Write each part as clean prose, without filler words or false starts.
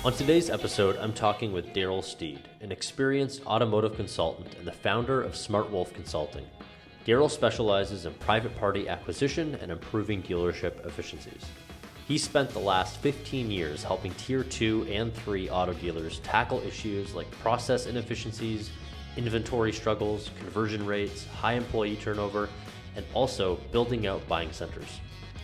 On today's episode, I'm talking with Darrell Steed, an experienced automotive consultant and the founder of Smart Wolf Consulting. Darrell specializes in private party acquisition and improving dealership efficiencies. He spent the last 15 years helping Tier 2 and 3 auto dealers tackle issues like process inefficiencies, inventory struggles, conversion rates, high employee turnover, and also building out buying centers.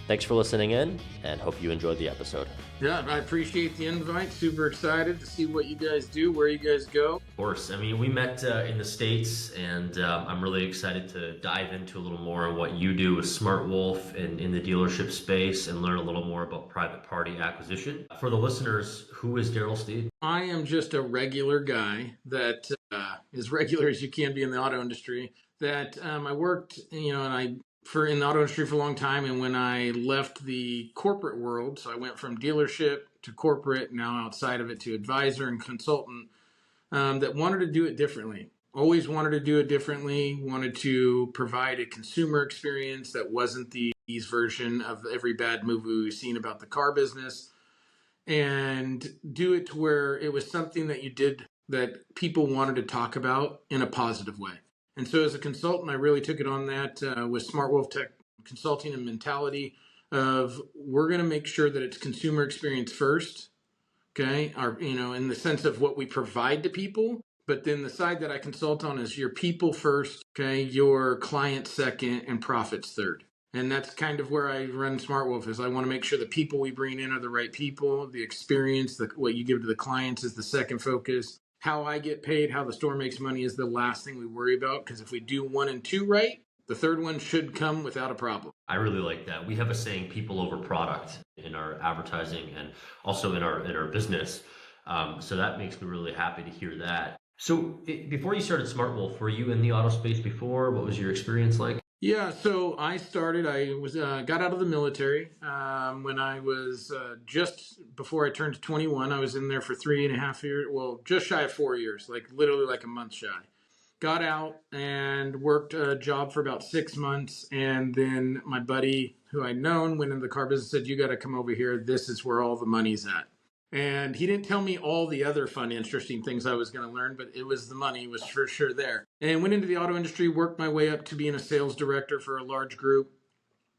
Thanks for listening in, and hope you enjoyed the episode. Yeah, I appreciate the invite. Super excited to see what you guys do, where you guys go. Of course. I mean, we met in the States, and I'm really excited to dive into a little more on what you do with Smart Wolf and in the dealership space and learn a little more about private party acquisition. For the listeners, who is Darrell Steed? I am just a regular guy that as regular as you can be in the auto industry. That I worked, in the auto industry for a long time, and when I left the corporate world, so I went from dealership to corporate, now outside of it to advisor and consultant, that wanted to do it differently. Always wanted to do it differently, wanted to provide a consumer experience that wasn't the version of every bad movie we've seen about the car business, and do it to where it was something that you did that people wanted to talk about in a positive way. And so as a consultant, I really took it on that with Smart Wolf Tech Consulting and mentality of we're going to make sure that it's consumer experience first, okay? In the sense of what we provide to people, but then the side that I consult on is your people first, okay? Your client second and profits third. And that's kind of where I run Smart Wolf is I want to make sure the people we bring in are the right people, the experience, what you give to the clients is the second focus. How I get paid, how the store makes money is the last thing we worry about, because if we do 1 and 2 right, the third one should come without a problem. I really like that. We have a saying, people over product, in our advertising and also in our business. So that makes me really happy to hear that. So before you started Smart Wolf, were you in the auto space before? What was your experience like? Yeah, so I got out of the military when I was just before I turned 21. I was in there for 3.5 years, well, just shy of 4 years, literally like a month shy. Got out and worked a job for about 6 months, and then my buddy who I'd known went into the car business and said, "You got to come over here. This is where all the money's at." And he didn't tell me all the other fun, interesting things I was going to learn, but it was the money was for sure there. And went into the auto industry, worked my way up to being a sales director for a large group,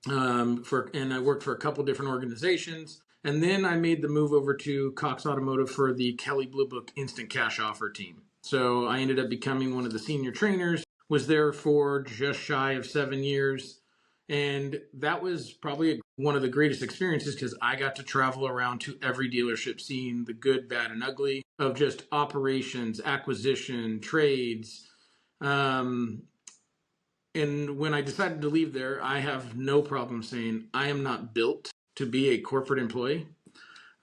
and I worked for a couple different organizations. And then I made the move over to Cox Automotive for the Kelley Blue Book Instant Cash Offer team. So I ended up becoming one of the senior trainers, was there for just shy of 7 years. And that was probably one of the greatest experiences because I got to travel around to every dealership, seeing the good, bad, and ugly of just operations, acquisition, trades. And when I decided to leave there, I have no problem saying I am not built to be a corporate employee.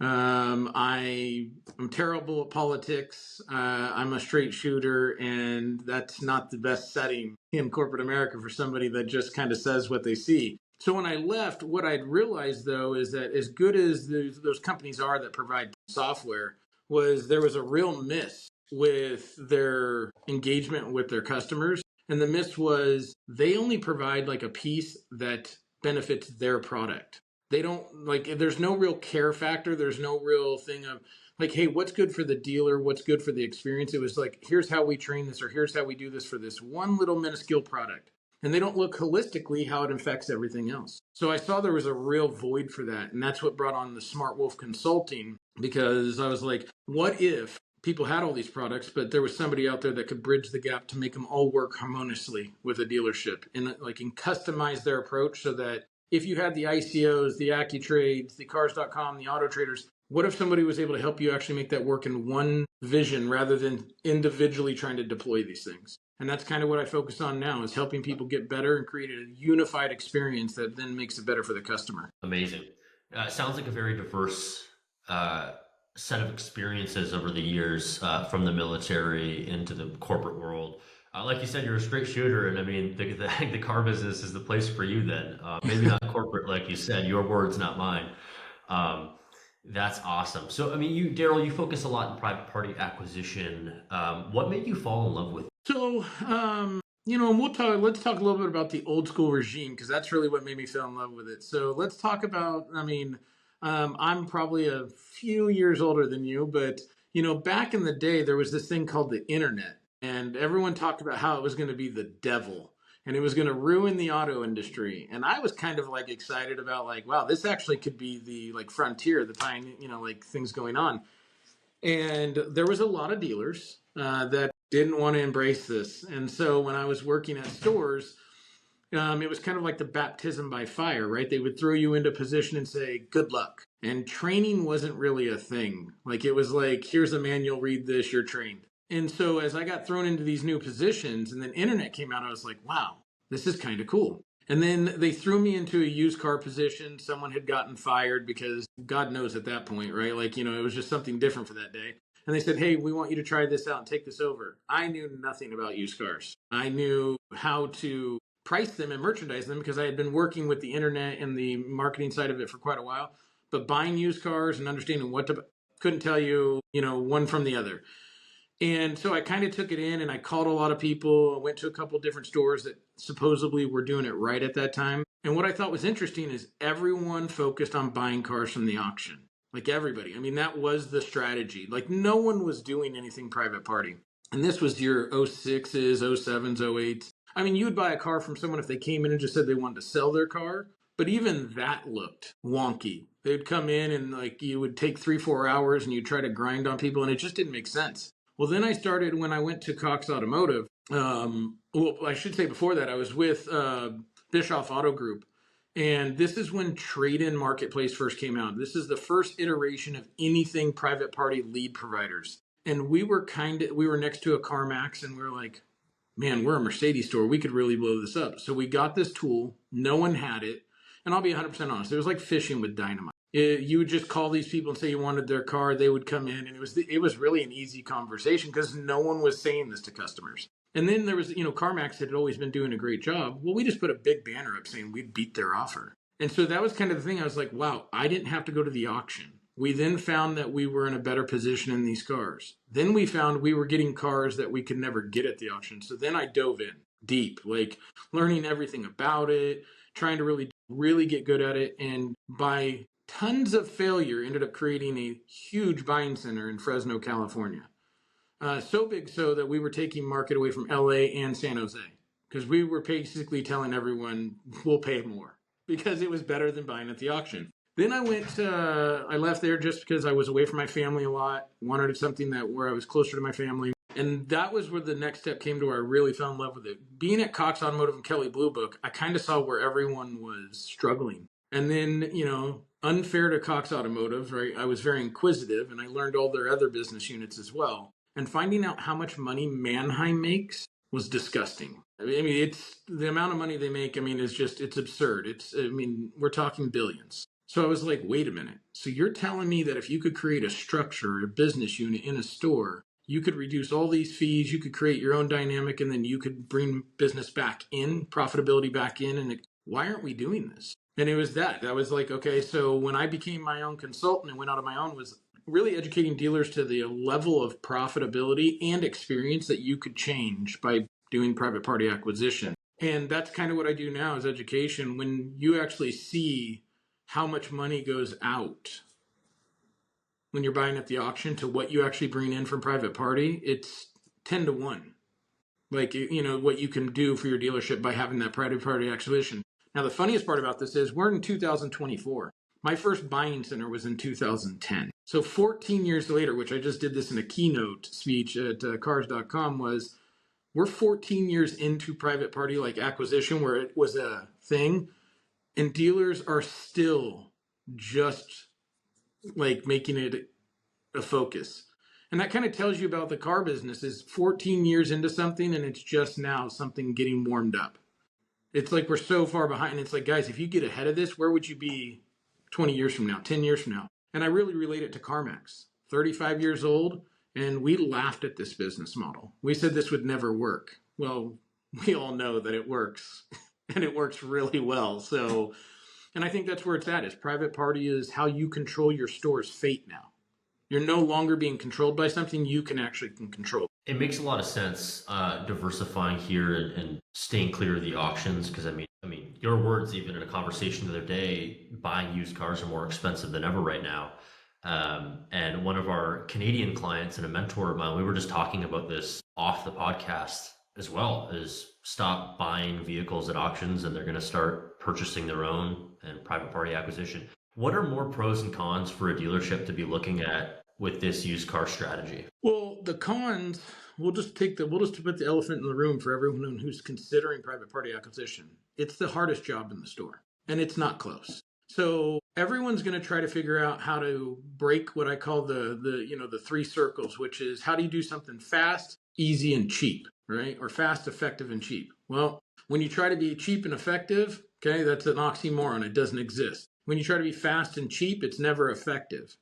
I am terrible at politics. I'm a straight shooter, and that's not the best setting in corporate America for somebody that just kind of says what they see. So when I left, what I'd realized, though, is that as good as those companies are that provide software, there was a real miss with their engagement with their customers. And the miss was they only provide a piece that benefits their product. They don't there's no real care factor. There's no real thing of hey, what's good for the dealer? What's good for the experience? It was here's how we train this, or here's how we do this for this one little minuscule product. And they don't look holistically how it affects everything else. So I saw there was a real void for that. And that's what brought on the Smart Wolf Consulting, because I was like, what if people had all these products, but there was somebody out there that could bridge the gap to make them all work harmoniously with a dealership and and customize their approach so that if you had the ICOs, the AccuTrades, the Cars.com, the Auto Traders, what if somebody was able to help you actually make that work in one vision rather than individually trying to deploy these things? And that's kind of what I focus on now, is helping people get better and create a unified experience that then makes it better for the customer. Amazing. Sounds like a very diverse set of experiences over the years from the military into the corporate world. Like you said, you're a straight shooter, and I mean, the car business is the place for you then. Maybe not corporate, like you said, your words, not mine. That's awesome. So, I mean, Darrell, you focus a lot in private party acquisition. What made you fall in love with it? So, let's talk a little bit about the old school regime, because that's really what made me fall in love with it. So let's talk about, I'm probably a few years older than you, but back in the day, there was this thing called the internet, and everyone talked about how it was going to be the devil and it was going to ruin the auto industry. And I was kind of like excited about like, wow, this actually could be the like frontier, the pioneer, like things going on. And there was a lot of dealers that didn't want to embrace this. And so when I was working at stores, it was kind of like the baptism by fire, right? They would throw you into position and say, good luck. And training wasn't really a thing. Like it was like, here's a manual, read this, you're trained. And so as I got thrown into these new positions and then internet came out, I was like, wow, this is kind of cool. And then they threw me into a used car position. Someone had gotten fired because God knows at that point, right? Like, it was just something different for that day. And they said, hey, we want you to try this out and take this over. I knew nothing about used cars. I knew how to price them and merchandise them because I had been working with the internet and the marketing side of it for quite a while. But buying used cars and understanding what to, couldn't tell you, one from the other. And so I kind of took it in and I called a lot of people. I went to a couple different stores that supposedly were doing it right at that time. And what I thought was interesting is everyone focused on buying cars from the auction. Like everybody. I mean, that was the strategy. Like no one was doing anything private party. And this was your 06s, 07s, 08s. I mean, you would buy a car from someone if they came in and just said they wanted to sell their car. But even that looked wonky. They'd come in and like you would take 3-4 hours and you'd try to grind on people and it just didn't make sense. Well, then I started when I went to Cox Automotive. Well, I should say before that, I was with Bischoff Auto Group. And this is when trade-in marketplace first came out. This is the first iteration of anything private party lead providers. And we were next to a CarMax and we were like, man, we're a Mercedes store. We could really blow this up. So we got this tool. No one had it. And I'll be 100% honest. It was like fishing with dynamite. You would just call these people and say you wanted their car. They would come in, and it was really an easy conversation because no one was saying this to customers. And then there was, CarMax had always been doing a great job. Well, we just put a big banner up saying we'd beat their offer. And so that was kind of the thing. I was like, wow, I didn't have to go to the auction. We then found that we were in a better position in these cars. Then we found we were getting cars that we could never get at the auction. So then I dove in deep, like learning everything about it, trying to really, really get good at it. And by tons of failure, ended up creating a huge buying center in Fresno, California. So big so that we were taking market away from LA and San Jose because we were basically telling everyone we'll pay more because it was better than buying at the auction. Then I left there just because I was away from my family a lot, wanted something where I was closer to my family. And that was where the next step came to where I really fell in love with it. Being at Cox Automotive and Kelley Blue Book, I kind of saw where everyone was struggling. And then, unfair to Cox Automotive, right? I was very inquisitive and I learned all their other business units as well. And finding out how much money Manheim makes was disgusting. I mean, it's the amount of money they make. I mean, it's absurd. We're talking billions. So I was like, wait a minute. So you're telling me that if you could create a structure, a business unit in a store, you could reduce all these fees, you could create your own dynamic, and then you could bring business back in, profitability back in. And why aren't we doing this? And it was that. I was like, okay, so when I became my own consultant and went out on my own, was really educating dealers to the level of profitability and experience that you could change by doing private party acquisition. And that's kind of what I do now is education. When you actually see how much money goes out when you're buying at the auction to what you actually bring in from private party, it's 10 to 1. Like, what you can do for your dealership by having that private party acquisition. Now, the funniest part about this is we're in 2024. My first buying center was in 2010. So 14 years later, which I just did this in a keynote speech at cars.com, we're 14 years into private party like acquisition where it was a thing. And dealers are still just like making it a focus. And that kind of tells you about the car business is 14 years into something and it's just now something getting warmed up. It's like we're so far behind. It's like, guys, if you get ahead of this, where would you be 20 years from now, 10 years from now? And I really relate it to CarMax. 35 years old, and we laughed at this business model. We said this would never work. Well, we all know that it works. And it works really well. So, and I think that's where it's at, is private party is how you control your store's fate now. You're no longer being controlled by something you can control. It makes a lot of sense diversifying here and staying clear of the auctions because, I mean, your words, even in a conversation the other day, buying used cars are more expensive than ever right now. And one of our Canadian clients and a mentor of mine, we were just talking about this off the podcast as well, is stop buying vehicles at auctions and they're going to start purchasing their own and private party acquisition. What are more pros and cons for a dealership to be looking at with this used car strategy? Well, the cons, we'll just put the elephant in the room for everyone who's considering private party acquisition. It's the hardest job in the store, and it's not close. So everyone's going to try to figure out how to break what I call the three circles, which is how do you do something fast, easy, and cheap, right? Or fast, effective, and cheap. Well, when you try to be cheap and effective, okay, that's an oxymoron. It doesn't exist. When you try to be fast and cheap, it's never effective.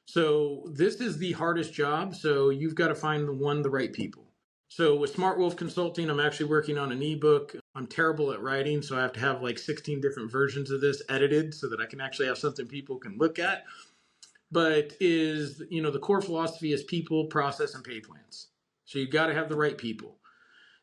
So this is the hardest job. So you've got to find the right people. So with Smart Wolf Consulting, I'm actually working on an ebook. I'm terrible at writing, so I have to have like 16 different versions of this edited so that I can actually have something people can look at. But the core philosophy is people, process, and pay plans. So you've got to have the right people.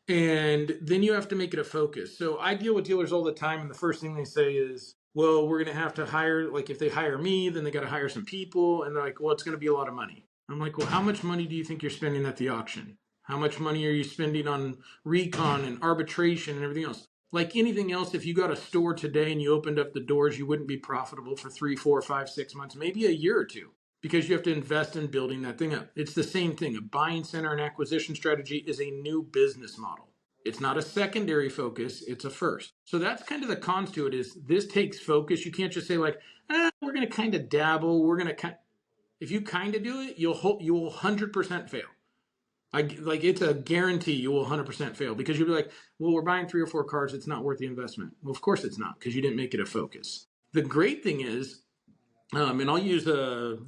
And then you have to make it a focus. So I deal with dealers all the time, and the first thing they say is, well, we're going to have to hire, like if they hire me, then they got to hire some people. And they're like, well, it's going to be a lot of money. I'm like, well, how much money do you think you're spending at the auction? How much money are you spending on recon and arbitration and everything else? Like anything else, if you got a store today and you opened up the doors, you wouldn't be profitable for 3, 4, 5, 6 months, maybe a year or two, because you have to invest in building that thing up. It's the same thing. A buying center and acquisition strategy is a new business model. It's not a secondary focus, it's a first. So that's kind of the cons to it is this takes focus. You can't just say like, we're going to kind of dabble. If you kind of do it, you will 100% fail. It's a guarantee you will 100% fail because you'll be like, well, we're buying 3 or 4 cars. It's not worth the investment. Well, of course it's not because you didn't make it a focus. The great thing is, and I'll use the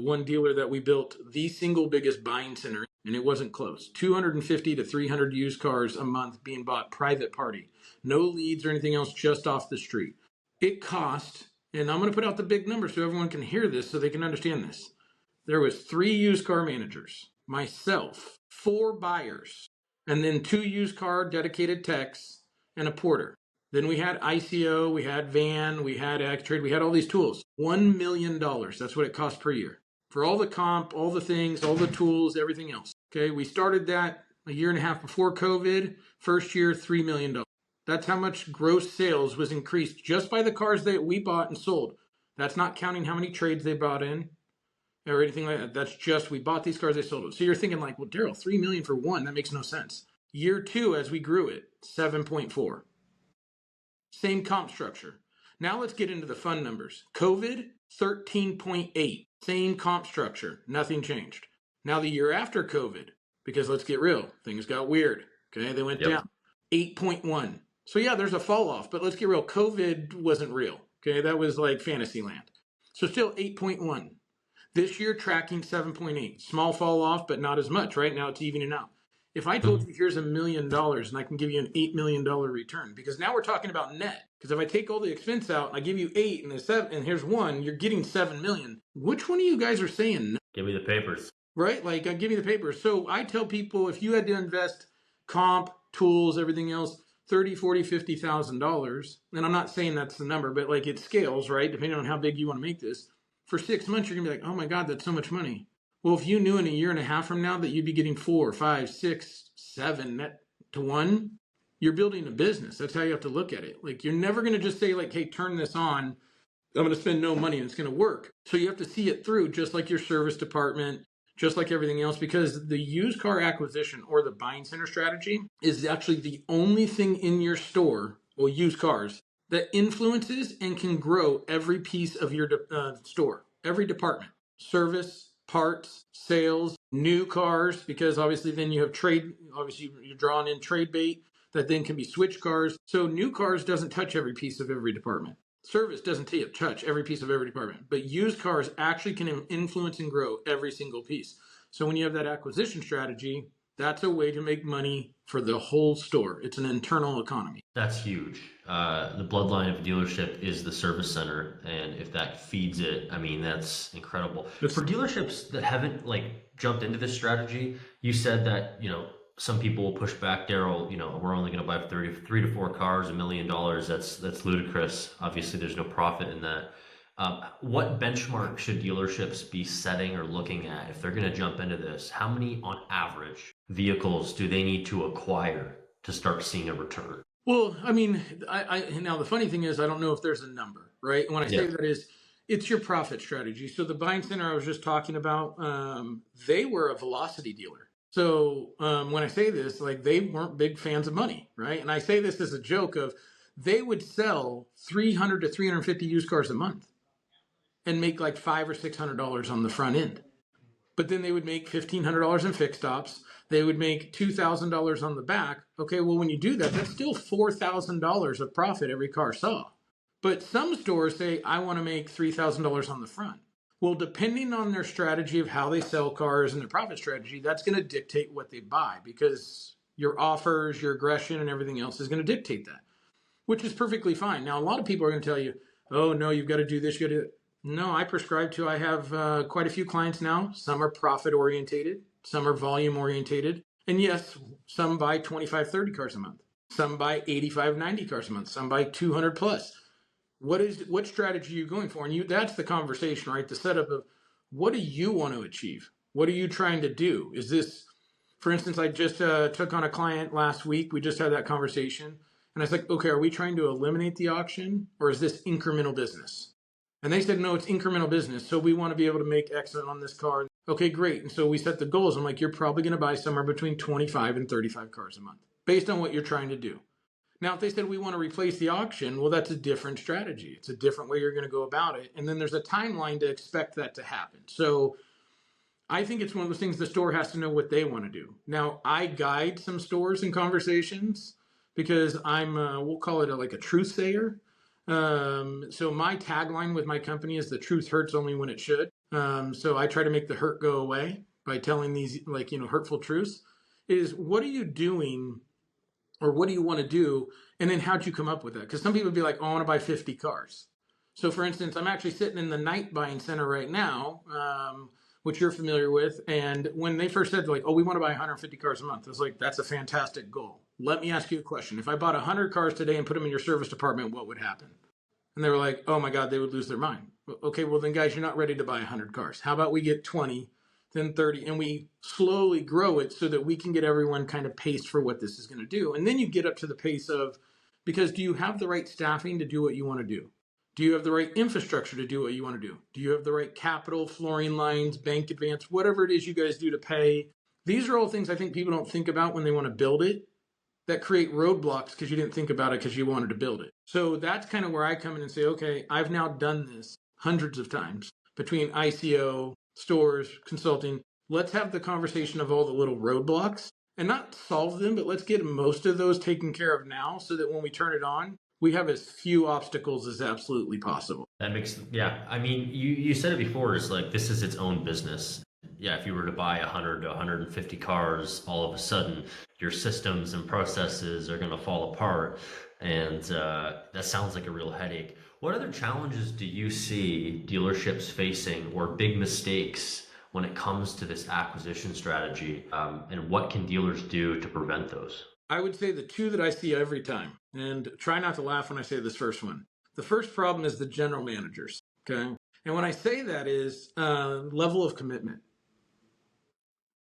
one dealer that we built the single biggest buying center, and it wasn't close. 250 to 300 used cars a month being bought private party, no leads or anything else, just off the street. It cost, and I'm going to put out the big numbers so everyone can hear this, so they can understand this. There was 3 used car managers, myself, 4 buyers, and then 2 used car dedicated techs and a porter. Then we had ICO, we had van, we had AcTrade, we had all these tools. $1 million. That's what it cost per year. For all the comp, all the things, all the tools, everything else. Okay, we started that a year and a half before COVID. First year, $3 million. That's how much gross sales was increased just by the cars that we bought and sold. That's not counting how many trades they bought in or anything like that. That's just we bought these cars, they sold them. So you're thinking like, well, Darrell, $3 million for one, that makes no sense. Year 2, as we grew it, 7.4. Same comp structure. Now let's get into the fun numbers. COVID, 13.8. Same comp structure. Nothing changed. Now the year after COVID, because let's get real, things got weird. Okay, they went down. 8.1. So yeah, there's a fall off, but let's get real. COVID wasn't real. Okay, that was like fantasy land. So still 8.1. This year tracking 7.8. Small fall off, but not as much. Right now it's evening out. If I told you here's $1 million and I can give you an $8 million return, because now we're talking about net. Because if I take all the expense out and I give you 8 and 7 and here's 1, you're getting 7 million. Which one of you guys are saying no? Give me the papers. Right? Like, give me the papers. So I tell people if you had to invest comp, tools, everything else, $30,000, $40,000, $50,000, and I'm not saying that's the number, but like it scales, right? Depending on how big you want to make this. For 6 months, you're gonna be like, oh my God, that's so much money. Well, if you knew in a year and a half from now that you'd be getting 4, 5, 6, 7 net to 1, you're building a business. That's how you have to look at it. Like you're never going to just say like, hey, turn this on. I'm going to spend no money and it's going to work. So you have to see it through just like your service department, just like everything else, because the used car acquisition or the buying center strategy is actually the only thing in your store, or used cars, that influences and can grow every piece of your store, every department, service, parts, sales, new cars, because obviously then you have trade, obviously you're drawing in trade bait that then can be switch cars. So new cars doesn't touch every piece of every department. Service doesn't touch every piece of every department, but used cars actually can influence and grow every single piece. So when you have that acquisition strategy, that's a way to make money for the whole store. It's an internal economy. That's huge. The bloodline of a dealership is the service center, and if that feeds it, I mean, that's incredible. For dealerships that haven't like jumped into this strategy, you said that some people will push back, Darrell, we're only going to buy 3 to 4 cars, $1 million. That's ludicrous. Obviously, there's no profit in that. What benchmark should dealerships be setting or looking at if they're going to jump into this? How many, on average, vehicles do they need to acquire to start seeing a return? Well, I mean, now the funny thing is, I don't know if there's a number, right? And when I Yeah. say that is, it's your profit strategy. So the buying center I was just talking about, they were a velocity dealer. So when I say this, like they weren't big fans of money, right? And I say this as a joke of they would sell 300 to 350 used cars a month and make like $500 or $600 on the front end. But then they would make $1,500 in fixed ops. They would make $2,000 on the back. Okay, well, when you do that, that's still $4,000 of profit every car saw. But some stores say, I want to make $3,000 on the front. Well, depending on their strategy of how they sell cars and their profit strategy, that's going to dictate what they buy, because your offers, your aggression, and everything else is going to dictate that, which is perfectly fine. Now, a lot of people are going to tell you, oh, no, you've got to do this, you got to do that. No, I prescribe to, I have quite a few clients now. Some are profit orientated, some are volume orientated. And yes, some buy 25, 30 cars a month. Some buy 85, 90 cars a month. Some buy 200 plus. What strategy are you going for? And that's the conversation, right? The setup of what do you want to achieve? What are you trying to do? Is this, for instance, I just took on a client last week. We just had that conversation. And I was like, okay, are we trying to eliminate the auction, or is this incremental business? And they said, no, it's incremental business. So we want to be able to make X on this car. Okay, great. And so we set the goals. I'm like, you're probably going to buy somewhere between 25 and 35 cars a month based on what you're trying to do. Now, if they said we want to replace the auction, well, that's a different strategy. It's a different way you're going to go about it. And then there's a timeline to expect that to happen. So I think it's one of those things the store has to know what they want to do. Now, I guide some stores in conversations because I'm, we'll call it like a truth sayer. So my tagline with my company is the truth hurts only when it should. So I try to make the hurt go away by telling these hurtful truths. Is what are you doing, or what do you want to do? And then how'd you come up with that? Because some people would be like, oh, I want to buy 50 cars. So for instance, I'm actually sitting in the night buying center right now, which you're familiar with. And when they first said like, oh, we want to buy 150 cars a month, I was like, that's a fantastic goal. Let me ask you a question. If I bought 100 cars today and put them in your service department, what would happen? And they were like, oh my God, they would lose their mind. Okay, well then guys, you're not ready to buy 100 cars. How about we get 20, then 30, and we slowly grow it so that we can get everyone kind of paced for what this is going to do. And then you get up to the pace of, because do you have the right staffing to do what you want to do? Do you have the right infrastructure to do what you want to do? Do you have the right capital, flooring lines, bank advance, whatever it is you guys do to pay? These are all things I think people don't think about when they want to build it, that create roadblocks because you didn't think about it because you wanted to build it. So that's kind of where I come in and say, okay, I've now done this hundreds of times between ICO, stores, consulting. Let's have the conversation of all the little roadblocks and not solve them, but let's get most of those taken care of now so that when we turn it on, we have as few obstacles as absolutely possible. That makes, yeah. I mean, you said it before, it's like this is its own business. Yeah, if you were to buy 100 to 150 cars, all of a sudden your systems and processes are going to fall apart. And that sounds like a real headache. What other challenges do you see dealerships facing, or big mistakes when it comes to this acquisition strategy? And what can dealers do to prevent those? I would say the two that I see every time, and try not to laugh when I say this first one. The first problem is the general managers, okay? And when I say that is level of commitment.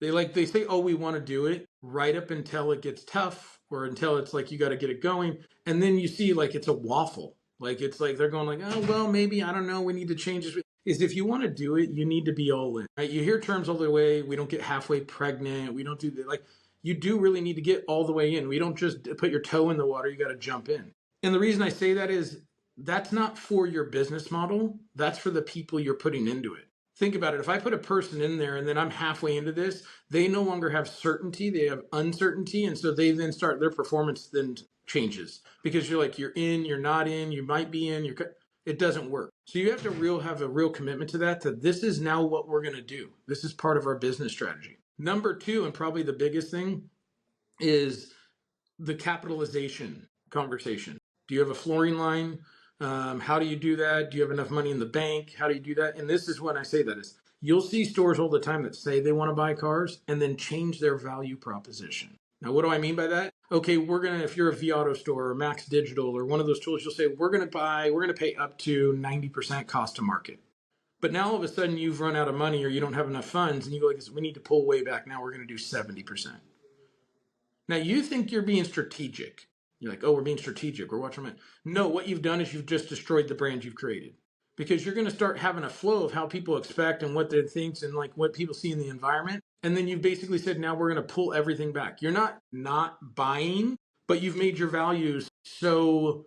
They say, oh, we want to do it right up until it gets tough, or until it's like you got to get it going. And then you see like it's a waffle. Like it's like they're going like, oh, well, maybe, I don't know, we need to change this. Is if you want to do it, you need to be all in, right? You hear terms all the way. We don't get halfway pregnant. We don't do that. Like you do really need to get all the way in. We don't just put your toe in the water. You got to jump in. And the reason I say that is that's not for your business model. That's for the people you're putting into it. Think about it. If I put a person in there and then I'm halfway into this, they no longer have certainty. They have uncertainty. And so they then start, their performance then changes because you're like, you're in, you're not in, you might be in, it doesn't work. So you have to have a real commitment to that this is now what we're going to do. This is part of our business strategy. Number two, and probably the biggest thing, is the capitalization conversation. Do you have a flooring line? How do you do that? Do you have enough money in the bank? How do you do that? And this is when I say that is, you'll see stores all the time that say they want to buy cars and then change their value proposition. Now, what do I mean by that? Okay, if you're a vAuto store or Max Digital or one of those tools, you'll say, we're going to pay up to 90% cost to market. But now all of a sudden you've run out of money or you don't have enough funds and you go like this, we need to pull way back. Now we're going to do 70%. Now you think you're being strategic. You're like, oh, we're being strategic. We're watching it. No, what you've done is you've just destroyed the brand you've created, because you're going to start having a flow of how people expect and what they think and like what people see in the environment. And then you've basically said, now we're going to pull everything back. You're not buying, but you've made your values so,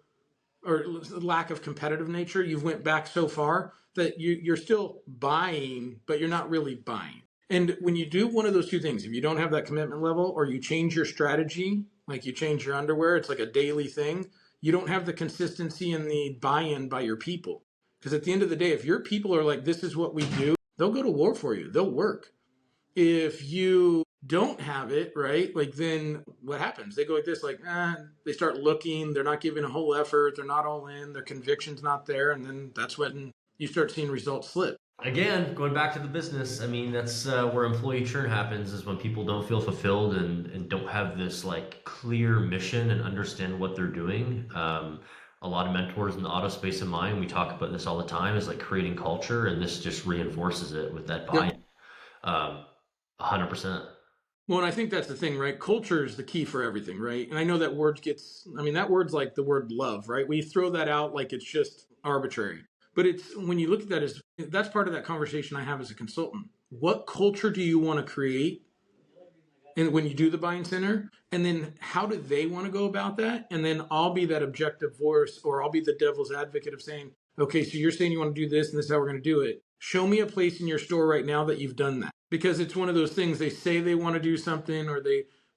or lack of competitive nature, you've went back so far that you're still buying, but you're not really buying. And when you do one of those two things, if you don't have that commitment level or you change your strategy, like you change your underwear, it's like a daily thing, you don't have the consistency and the buy-in by your people. Because at the end of the day, if your people are like, this is what we do, they'll go to war for you. They'll work. If you don't have it, right, like then what happens? They go like this, like, they start looking, they're not giving a whole effort, they're not all in, their conviction's not there, and then that's when you start seeing results slip. Again, going back to the business, I mean, that's where employee churn happens, is when people don't feel fulfilled and don't have this like clear mission and understand what they're doing. A lot of mentors in the auto space of mine, we talk about this all the time, is like creating culture, and this just reinforces it with that buy-in. Yep. 100%. Well, and I think that's the thing, right? Culture is the key for everything, right? And I know that that word's like the word love, right? We throw that out like it's just arbitrary. But it's, when you look at that, that's part of that conversation I have as a consultant. What culture do you want to create? And when you do the buying center, and then how do they want to go about that? And then I'll be that objective voice, or I'll be the devil's advocate of saying, okay, so you're saying you want to do this and this is how we're going to do it. Show me a place in your store right now that you've done that. Because it's one of those things, they say they want to do something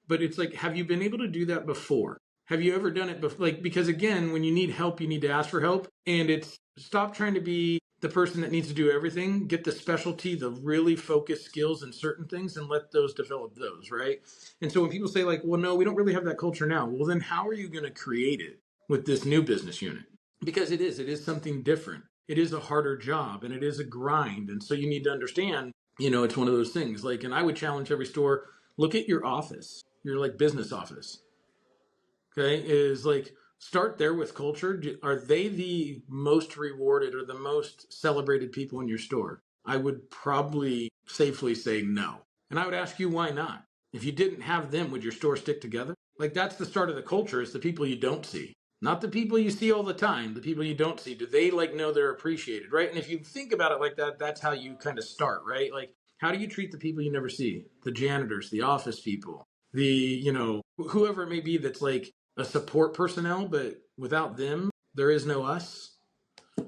but it's like, have you been able to do that before? Have you ever done it before? Like, because again, when you need help, you need to ask for help. And it's, stop trying to be the person that needs to do everything. Get the specialty, the really focused skills in certain things, and let those develop those, right? And so when people say like, well, no, we don't really have that culture now. Well, then how are you going to create it with this new business unit? Because it is something different. It is a harder job and it is a grind. And so you need to understand, it's one of those things. Like, and I would challenge every store, look at your office, your like business office. Okay. Is like, start there with culture. Are they the most rewarded or the most celebrated people in your store? I would probably safely say no. And I would ask you, why not? If you didn't have them, would your store stick together? Like, that's the start of the culture, is the people you don't see. Not the people you see all the time, the people you don't see. Do they like know they're appreciated, right? And if you think about it like that, that's how you kind of start, right? Like, how do you treat the people you never see? The janitors, the office people, whoever it may be that's like a support personnel, but without them, there is no us,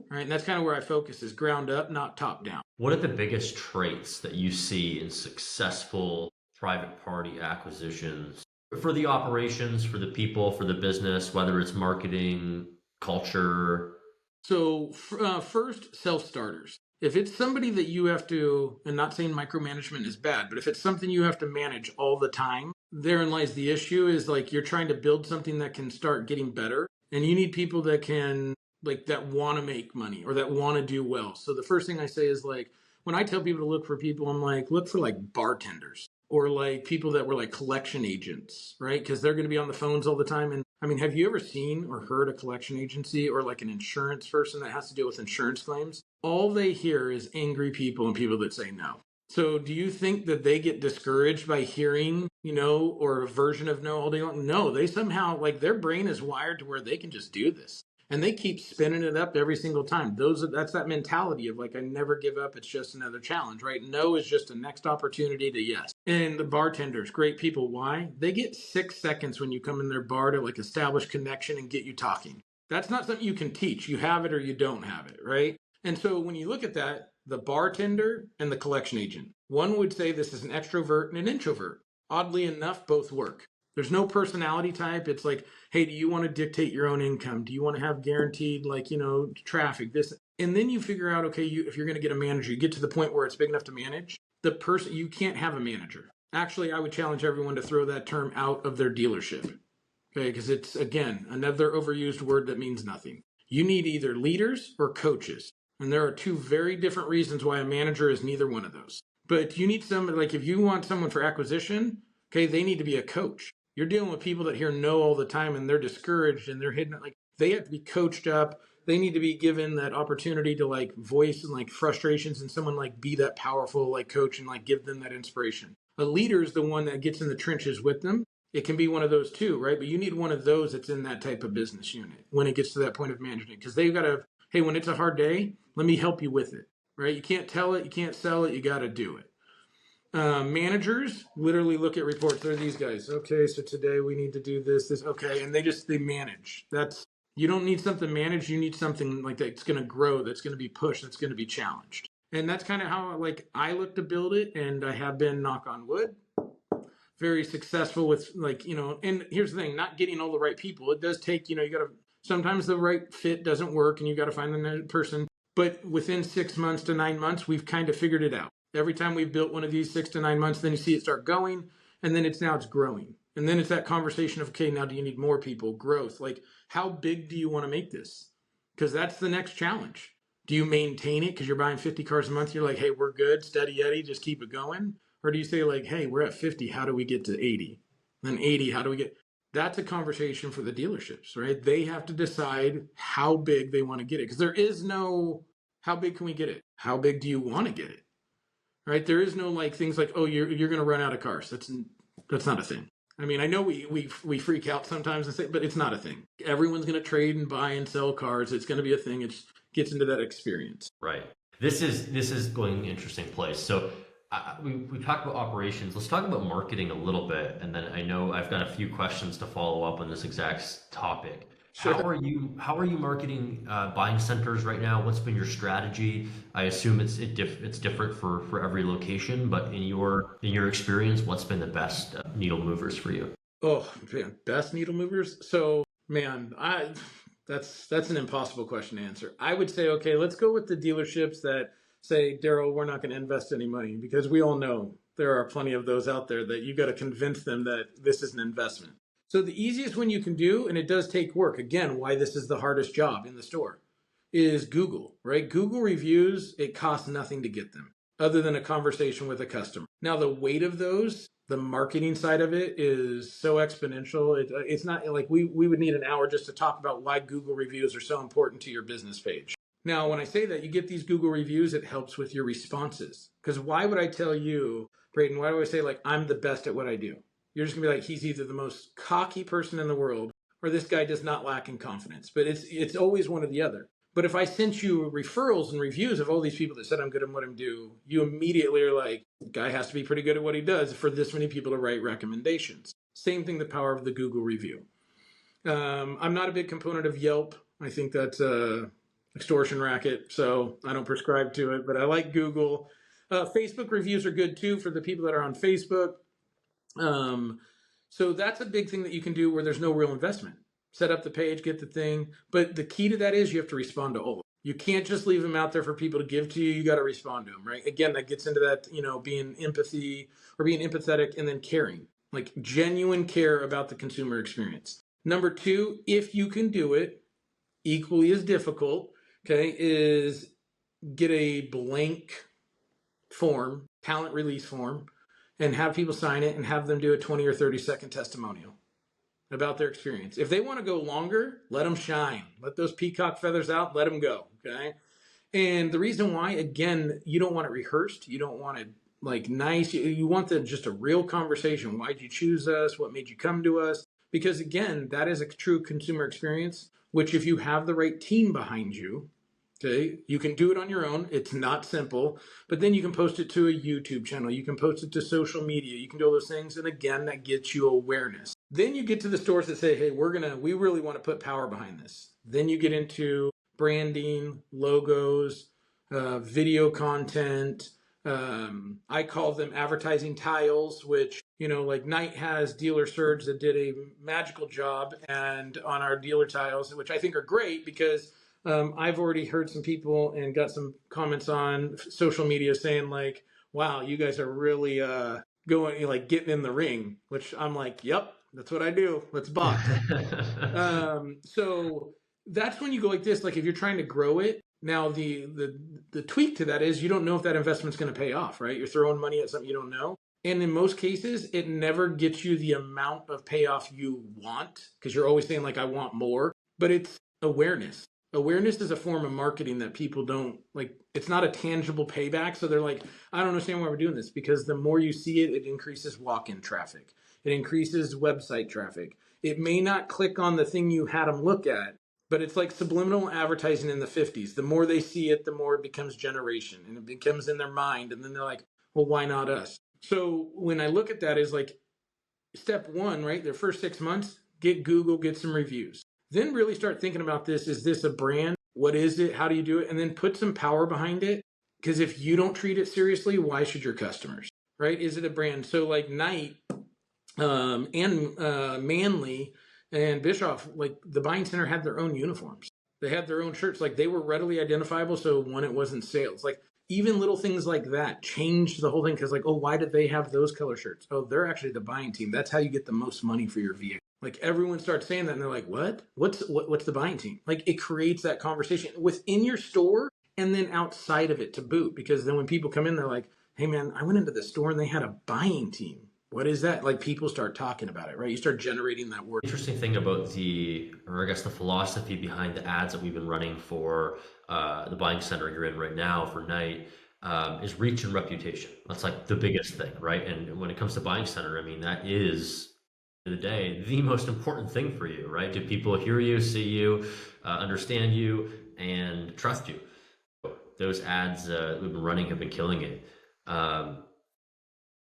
right? And that's kind of where I focus, is ground up, not top down. What are the biggest traits that you see in successful private party acquisitions for the operations, for the people, for the business, whether it's marketing, culture? So first, self-starters. If it's somebody that you have to, and not saying micromanagement is bad, but if it's something you have to manage all the time, therein lies the issue, is like you're trying to build something that can start getting better. And you need people that can, like, that want to make money or that want to do well. So the first thing I say is like, when I tell people to look for people, I'm like, look for like bartenders or like people that were like collection agents, right? Because they're going to be on the phones all the time. And I mean, have you ever seen or heard a collection agency or like an insurance person that has to deal with insurance claims? All they hear is angry people and people that say no. So do you think that they get discouraged by hearing, or a version of no all day long? No, they somehow, like, their brain is wired to where they can just do this. And they keep spinning it up every single time. That's that mentality of like, I never give up. It's just another challenge, right? No is just a next opportunity to yes. And the bartenders, great people. Why? They get 6 seconds when you come in their bar to like establish connection and get you talking. That's not something you can teach. You have it or you don't have it, right? And so when you look at that, the bartender and the collection agent, one would say this is an extrovert and an introvert. Oddly enough, both work. There's no personality type. It's like, hey, do you want to dictate your own income? Do you want to have guaranteed, traffic, this? And then you figure out, okay, if you're going to get a manager, you get to the point where it's big enough to manage. The person, you can't have a manager. Actually, I would challenge everyone to throw that term out of their dealership. Okay, because it's, again, another overused word that means nothing. You need either leaders or coaches. And there are two very different reasons why a manager is neither one of those. But you need somebody, like if you want someone for acquisition, okay, they need to be a coach. You're dealing with people that hear no all the time and they're discouraged and they're hidden. Like they have to be coached up. They need to be given that opportunity to like voice and like frustrations and someone like be that powerful like coach and like give them that inspiration. A leader is the one that gets in the trenches with them. It can be one of those too, right? But you need one of those that's in that type of business unit when it gets to that point of management, because they've got to, hey, when it's a hard day, let me help you with it, right? You can't tell it, you can't sell it, you got to do it. Managers literally look at reports. They're these guys. Okay, so today we need to do this. Okay, and they manage. That's, you don't need something managed. You need something like that's going to grow, that's going to be pushed, that's going to be challenged. And that's kind of how like I look to build it, and I have been, knock on wood, very successful with like, and here's the thing, not getting all the right people. It does take, you got to, sometimes the right fit doesn't work and you got to find the right person. But within 6 months to 9 months, we've kind of figured it out. Every time we've built one of these 6 to 9 months, then you see it start going, and then it's growing. And then it's that conversation of, okay, now do you need more people? Growth. Like, how big do you want to make this? Because that's the next challenge. Do you maintain it because you're buying 50 cars a month? You're like, hey, we're good, steady Eddie, just keep it going. Or do you say like, hey, we're at 50, how do we get to 80? Then 80, how do we get? That's a conversation for the dealerships, right? They have to decide how big they want to get it. Because there is no, how big can we get it? How big do you want to get it? Right? There is no like things like, oh, you're going to run out of cars. That's not a thing. I mean, I know we freak out sometimes and say, but it's not a thing. Everyone's going to trade and buy and sell cars. It's going to be a thing. It gets into that experience. Right. This is going an interesting place. So we talked about operations. Let's talk about marketing a little bit, and then I know I've got a few questions to follow up on this exact topic. Sure. How are you marketing buying centers right now? What's been your strategy? I assume it's different for every location, but in your experience, what's been the best needle movers for you? Oh man, best needle movers. So man, that's an impossible question to answer. I would say, okay, let's go with the dealerships that say, Darrell, we're not going to invest any money, because we all know there are plenty of those out there that you got to convince them that this is an investment. So the easiest one you can do, and it does take work, again, why this is the hardest job in the store, is Google, right? Google reviews, it costs nothing to get them other than a conversation with a customer. Now, the weight of those, the marketing side of it is so exponential. It's not like we would need an hour just to talk about why Google reviews are so important to your business page. Now, when I say that, you get these Google reviews, it helps with your responses. Because why would I tell you, Braden, why do I say like I'm the best at what I do? You're just gonna be like, he's either the most cocky person in the world or this guy does not lack in confidence. But it's always one or the other. But if I sent you referrals and reviews of all these people that said I'm good at what I do, you immediately are like, guy has to be pretty good at what he does for this many people to write recommendations. Same thing, the power of the Google review. I'm not a big component of Yelp. I think that's a extortion racket, so I don't prescribe to it, but I like Google. Facebook reviews are good too for the people that are on Facebook. So that's a big thing that you can do where there's no real investment. Set up the page, get the thing. But the key to that is you have to respond to all of them. You can't just leave them out there for people to give to you. You got to respond to them, right? Again, that gets into that, being empathy or being empathetic and then caring, like genuine care about the consumer experience. Number 2, if you can do it, equally as difficult, okay, is get a blank form, talent release form, and have people sign it and have them do a 20 or 30-second testimonial about their experience. If they want to go longer, let them shine. Let those peacock feathers out, let them go, okay? And the reason why, again, you don't want it rehearsed. You don't want it like nice. You want just a real conversation. Why'd you choose us? What made you come to us? Because again, that is a true consumer experience, which if you have the right team behind you, okay, you can do it on your own. It's not simple, but then you can post it to a YouTube channel. You can post it to social media. You can do all those things. And again, that gets you awareness. Then you get to the stores that say, hey, we really want to put power behind this. Then you get into branding, logos, video content. I call them advertising tiles, which, like Knight has Dealer Surge that did a magical job and on our dealer tiles, which I think are great because I've already heard some people and got some comments on social media saying like, wow, you guys are really going, like getting in the ring, which I'm like, yep, that's what I do. Let's box. So that's when you go like this, like if you're trying to grow it. Now the tweak to that is you don't know if that investment's going to pay off, right? You're throwing money at something you don't know. And in most cases, it never gets you the amount of payoff you want because you're always saying, like, I want more. But it's awareness. Awareness is a form of marketing that people don't like. It's not a tangible payback. So they're like, I don't understand why we're doing this, because the more you see it, it increases walk in traffic, it increases website traffic. It may not click on the thing you had them look at, but it's like subliminal advertising in the 50s. The more they see it, the more it becomes generation and it becomes in their mind. And then they're like, well, why not us? So when I look at that, is like step one, right? Their first 6 months, get Google, get some reviews. Then really start thinking about this. Is this a brand? What is it? How do you do it? And then put some power behind it. Because if you don't treat it seriously, why should your customers? Right? Is it a brand? So like Knight and Manley and Bischoff, like the buying center had their own uniforms. They had their own shirts. Like they were readily identifiable. So one, it wasn't sales. Like even little things like that changed the whole thing. Because like, oh, why did they have those color shirts? Oh, they're actually the buying team. That's how you get the most money for your vehicle. Like everyone starts saying that and they're like, what? What's the buying team? Like it creates that conversation within your store and then outside of it to boot. Because then when people come in, they're like, hey man, I went into the store and they had a buying team. What is that? Like people start talking about it, right? You start generating that word. Interesting thing about the philosophy behind the ads that we've been running for the buying center you're in right now for Night is reach and reputation. That's like the biggest thing, right? And when it comes to buying center, I mean, that is the day the most important thing for you, right? Do people hear you, see you, understand you, and trust you? Those ads we've been running have been killing it.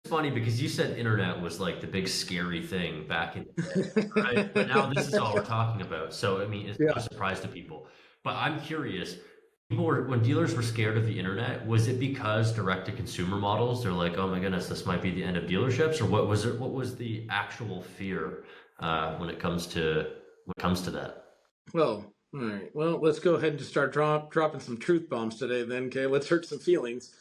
It's funny because you said internet was like the big scary thing back in the day, right? But now this is all we're talking about. So I mean, it's no Yeah. surprise to people. But I'm curious, when dealers were scared of the internet, was it because direct to consumer models? They're like, oh my goodness, this might be the end of dealerships, or what was it? What was the actual fear when it comes to that? Well, all right. Well, let's go ahead and just start dropping some truth bombs today then. Okay. Let's hurt some feelings.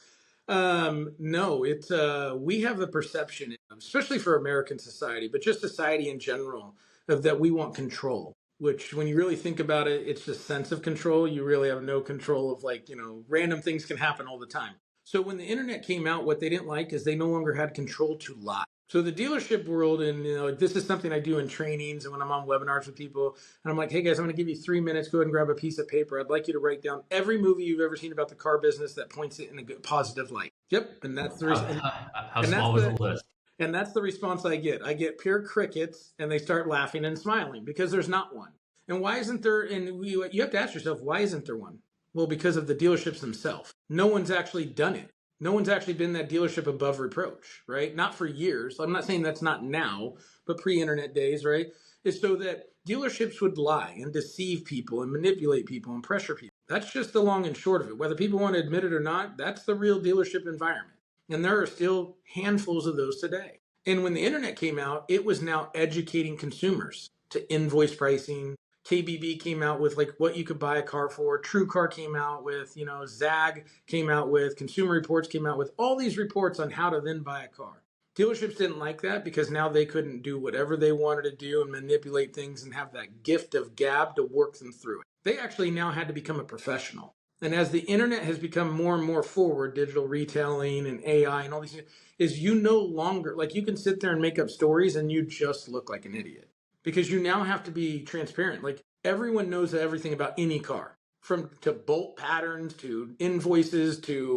No, it's we have the perception, especially for American society, but just society in general, of that we want control. Which, when you really think about it, it's just sense of control. You really have no control of, like, random things can happen all the time. So when the internet came out, what they didn't like is they no longer had control to lie. So the dealership world, and this is something I do in trainings and when I'm on webinars with people, and I'm like, hey guys, I'm going to give you 3 minutes. Go ahead and grab a piece of paper. I'd like you to write down every movie you've ever seen about the car business that points it in a good, positive light. Yep, and that's the How, reason. how And that's small was the the list? and that's the response I get. I get pure crickets, and they start laughing and smiling because there's not one. And why isn't there? And you have to ask yourself, why isn't there one? Well, because of the dealerships themselves. No one's actually done it. No one's actually been that dealership above reproach, right? Not for years. I'm not saying that's not now, but pre-internet days, right? Is so that dealerships would lie and deceive people and manipulate people and pressure people. That's just the long and short of it. Whether people want to admit it or not, that's the real dealership environment. And there are still handfuls of those today. And when the internet came out, it was now educating consumers to invoice pricing. KBB came out with like what you could buy a car for. TrueCar came out with, Zag came out with, Consumer Reports came out with all these reports on how to then buy a car. Dealerships didn't like that because now they couldn't do whatever they wanted to do and manipulate things and have that gift of gab to work them through it. They actually now had to become a professional. And as the internet has become more and more forward, digital retailing and AI and all these things, is you no longer, like, you can sit there and make up stories and you just look like an idiot because you now have to be transparent. Like, everyone knows everything about any car, from to bolt patterns to invoices to,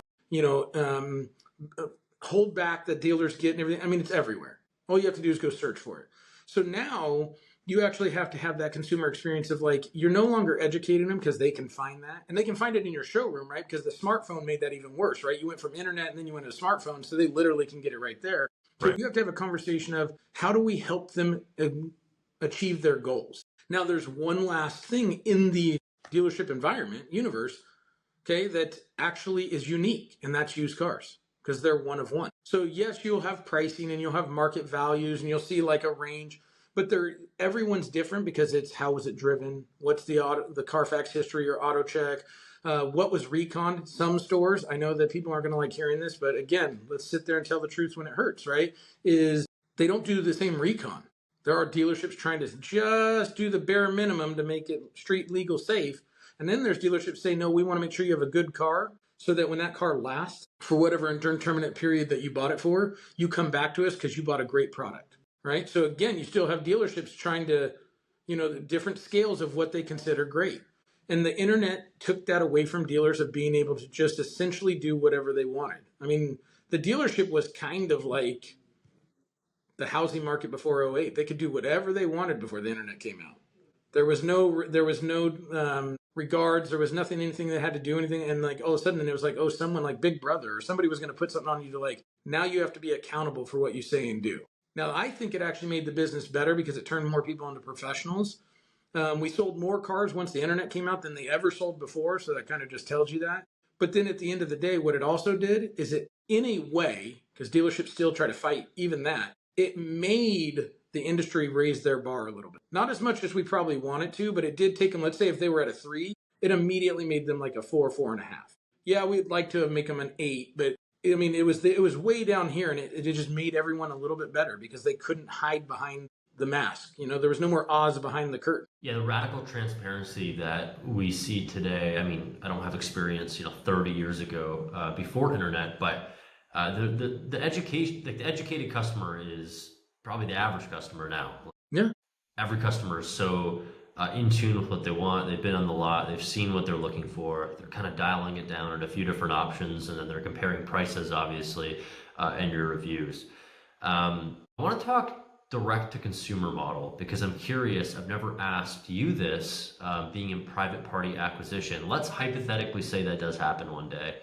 hold back that dealers get and everything. I mean, it's everywhere. All you have to do is go search for it. So now you actually have to have that consumer experience of, like, you're no longer educating them because they can find that, and they can find it in your showroom, right? Because the smartphone made that even worse, right? You went from internet and then you went to smartphone, so they literally can get it right there. So Right. you have to have a conversation of how do we help them achieve their goals. Now, there's one last thing in the dealership environment universe, okay, that actually is unique, and that's used cars, because they're one of one. So yes, you'll have pricing and you'll have market values and you'll see like a range, but everyone's different because it's how was it driven, what's the Carfax history or auto check, what was recon. Some stores, I know that people aren't going to like hearing this, but again, let's sit there and tell the truth when it hurts, right? Is they don't do the same recon. There are dealerships trying to just do the bare minimum to make it street legal safe. And then there's dealerships say, no, we want to make sure you have a good car. so that when that car lasts for whatever indeterminate period that you bought it for, you come back to us because you bought a great product, right? So again, you still have dealerships trying to, different scales of what they consider great. And the internet took that away from dealers of being able to just essentially do whatever they wanted. I mean, the dealership was kind of like the housing market before '08. They could do whatever they wanted before the internet came out. There was no regards. There was anything that had to do anything. And like all of a sudden, it was like, oh, someone like Big Brother or somebody was going to put something on you to like, now you have to be accountable for what you say and do. Now, I think it actually made the business better because it turned more people into professionals. We sold more cars once the internet came out than they ever sold before. So that kind of just tells you that. But then at the end of the day, what it also did is it, in a way, because dealerships still try to fight even that, it made the industry raise their bar a little bit. Not as much as we probably wanted to, but it did take them, let's say if they were at a 3, it immediately made them like a 4, 4.5. Yeah, we'd like to make them an 8, but I mean, it was way down here, and it just made everyone a little bit better because they couldn't hide behind the mask. There was no more Oz behind the curtain. Yeah, the radical transparency that we see today. I mean, I don't have experience, 30 years ago before internet, but the education, like the educated customer is probably the average customer now. Yeah. Every customer is so in tune with what they want. They've been on the lot. They've seen what they're looking for. They're kind of dialing it down at a few different options, and then they're comparing prices, obviously, and your reviews. I want to talk direct to consumer model because I'm curious. I've never asked you this, being in private party acquisition. Let's hypothetically say that does happen one day.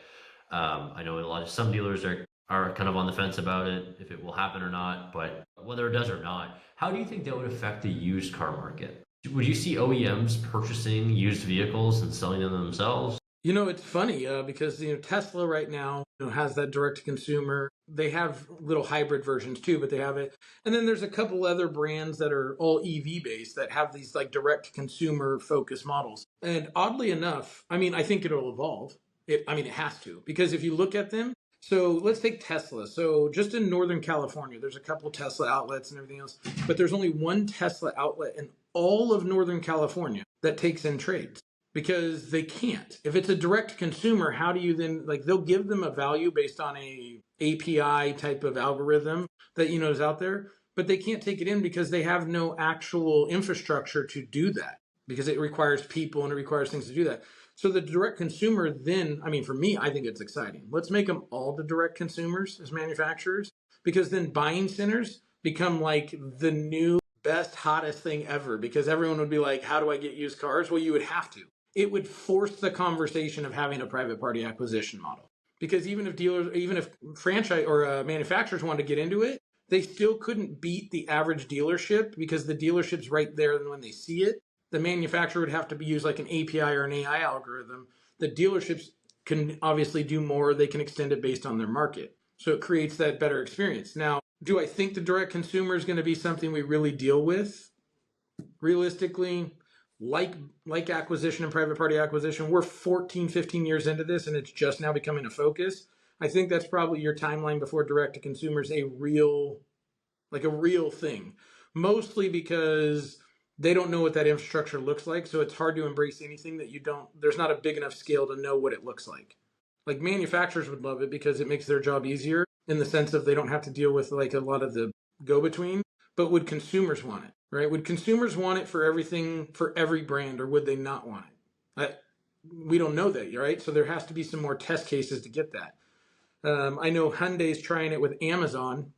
I know some dealers are kind of on the fence about it, if it will happen or not, but whether it does or not, how do you think that would affect the used car market? Would you see OEMs purchasing used vehicles and selling them themselves? It's funny because Tesla right now has that direct to consumer. They have little hybrid versions too, but they have it. And then there's a couple other brands that are all EV based that have these like direct to consumer focused models. And oddly enough, I mean, I think it'll evolve. It has to, because if you look at them, so let's take Tesla. So just in Northern California, there's a couple Tesla outlets and everything else, but there's only one Tesla outlet in all of Northern California that takes in trades. Because they can't. If it's a direct consumer, how do you then, like, they'll give them a value based on a API type of algorithm that is out there, but they can't take it in because they have no actual infrastructure to do that, because it requires people and it requires things to do that. So the direct consumer then, I mean, for me, I think it's exciting. Let's make them all the direct consumers as manufacturers, because then buying centers become like the new best, hottest thing ever, because everyone would be like, how do I get used cars? Well, you would have to. It would force the conversation of having a private party acquisition model. Because even if franchise or manufacturers wanted to get into it, they still couldn't beat the average dealership, because the dealership's right there, and when they see it, the manufacturer would have to use like an API or an AI algorithm. The dealerships can obviously do more. They can extend it based on their market. So it creates that better experience. Now, do I think the direct consumer is going to be something we really deal with? Realistically, like acquisition and private party acquisition, we're 14, 15 years into this, and it's just now becoming a focus. I think that's probably your timeline before direct to consumer is a real thing. Mostly because they don't know what that infrastructure looks like, so it's hard to embrace anything that there's not a big enough scale to know what it looks like. Like manufacturers would love it because it makes their job easier in the sense of they don't have to deal with like a lot of the go-between. But would consumers want it, right? Would consumers want it for everything, for every brand, or would they not want it? We don't know that, right? So there has to be some more test cases to get that. I know Hyundai's trying it with Amazon,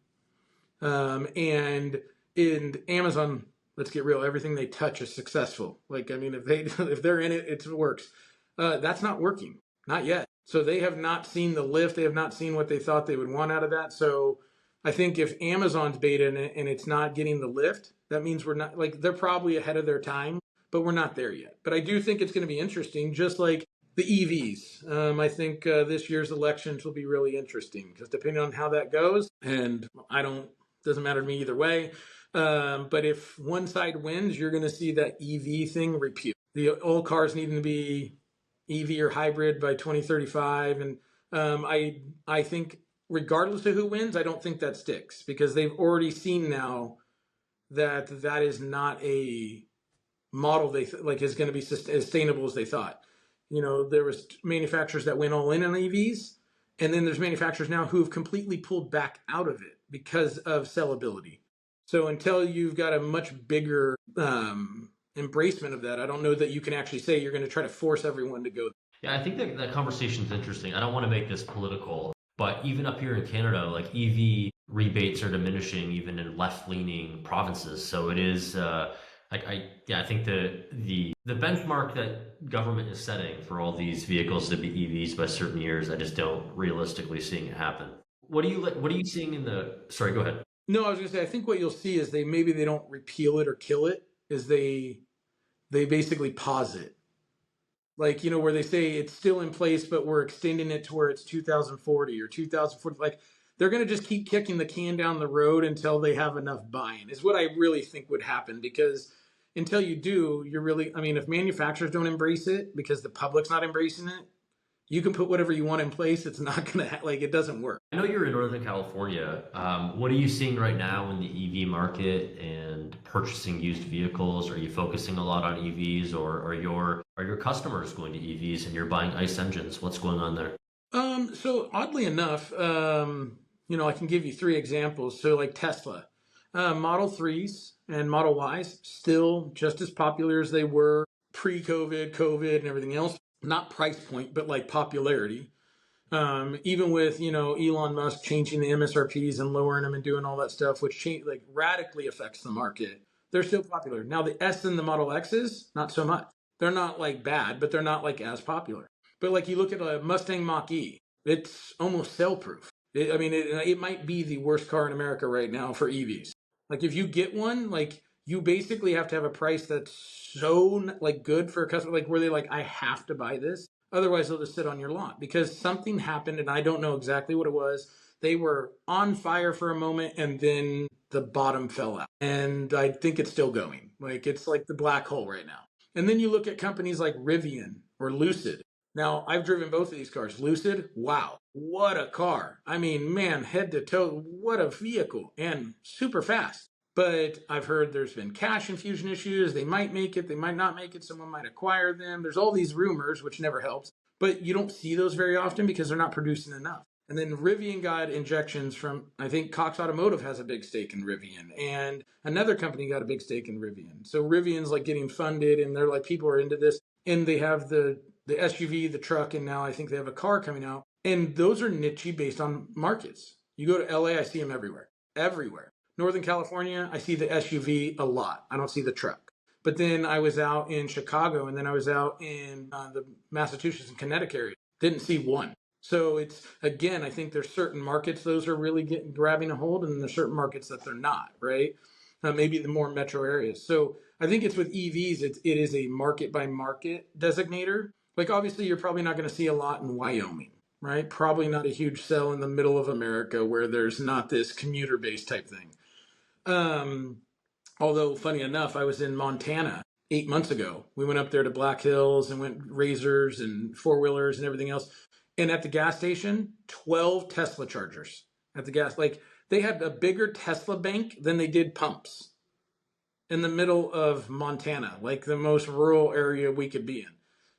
and in Amazon, let's get real, everything they touch is successful. Like, I mean, if they're in it, it works. That's not working, not yet. So they have not seen the lift. They have not seen what they thought they would want out of that. So I think if Amazon's beta in it and it's not getting the lift, that means we're not, like, they're probably ahead of their time, but we're not there yet. But I do think it's going to be interesting, just like the EVs. I think this year's elections will be really interesting because depending on how that goes, and doesn't matter to me either way. But if one side wins, you're going to see that EV thing repeat. The old cars needing to be EV or hybrid by 2035. And I think regardless of who wins, I don't think that sticks, because they've already seen now that is not a model they is going to be as sustainable as they thought. There was manufacturers that went all in on EVs, and then there's manufacturers now who have completely pulled back out of it because of sellability. So until you've got a much bigger embracement of that, I don't know that you can actually say you're going to try to force everyone to go. Yeah, I think that conversation is interesting. I don't want to make this political, but even up here in Canada, like EV rebates are diminishing even in left-leaning provinces. So it is I think the benchmark that government is setting for all these vehicles to be EVs by certain years, I just don't realistically seeing it happen. What are you seeing in the? Sorry, go ahead. No, I was going to say, I think what you'll see is they don't repeal it or kill it, is they basically pause it. Like, where they say it's still in place, but we're extending it to where it's 2040 or 2040. Like, they're going to just keep kicking the can down the road until they have enough buy-in, is what I really think would happen. Because until you do, if manufacturers don't embrace it because the public's not embracing it, you can put whatever you want in place. It's not going to, it doesn't work. I know you're in Northern California. What are you seeing right now in the EV market and purchasing used vehicles? Are you focusing a lot on EVs, or are your customers going to EVs and you're buying ICE engines? What's going on there? So oddly enough, I can give you three examples. So like Tesla, Model 3s and Model Ys still just as popular as they were pre-COVID, COVID, and everything else. Not price point, but like popularity. Even with Elon Musk changing the MSRPs and lowering them and doing all that stuff, which radically affects the market, they're still popular. Now the S and the Model X's, not so much. They're not bad, but they're not as popular. But you look at a Mustang Mach-E, it's almost sell-proof. It might be the worst car in America right now for EVs. If you get one, you basically have to have a price that's so good for a customer, where they I have to buy this. Otherwise, they'll just sit on your lot because something happened, and I don't know exactly what it was. They were on fire for a moment, and then the bottom fell out. And I think it's still going. It's like the black hole right now. And then you look at companies like Rivian or Lucid. Now, I've driven both of these cars. Lucid, wow, what a car. Man, head to toe, what a vehicle, and super fast. But I've heard there's been cash infusion issues. They might make it, they might not make it. Someone might acquire them. There's all these rumors, which never helps. But you don't see those very often because they're not producing enough. And then Rivian got injections from, I think Cox Automotive has a big stake in Rivian. And another company got a big stake in Rivian. So Rivian's getting funded, and they're people are into this. And they have the SUV, the truck, and now I think they have a car coming out. And those are niche based on markets. You go to LA, I see them everywhere. Everywhere. Northern California, I see the SUV a lot. I don't see the truck. But then I was out in Chicago, and then I was out in the Massachusetts and Connecticut area. Didn't see one. So it's, again, I think there's certain markets those are really grabbing a hold, and there's certain markets that they're not, right? Maybe the more metro areas. So I think it's with EVs, it is a market by market designator. Obviously, you're probably not going to see a lot in Wyoming, right? Probably not a huge sell in the middle of America where there's not this commuter-based type thing. Although, funny enough, I was in Montana 8 months ago. We went up there to Black Hills and went razors and four-wheelers and everything else. And at the gas station, 12 Tesla chargers at the gas. They had a bigger Tesla bank than they did pumps in the middle of Montana, the most rural area we could be in.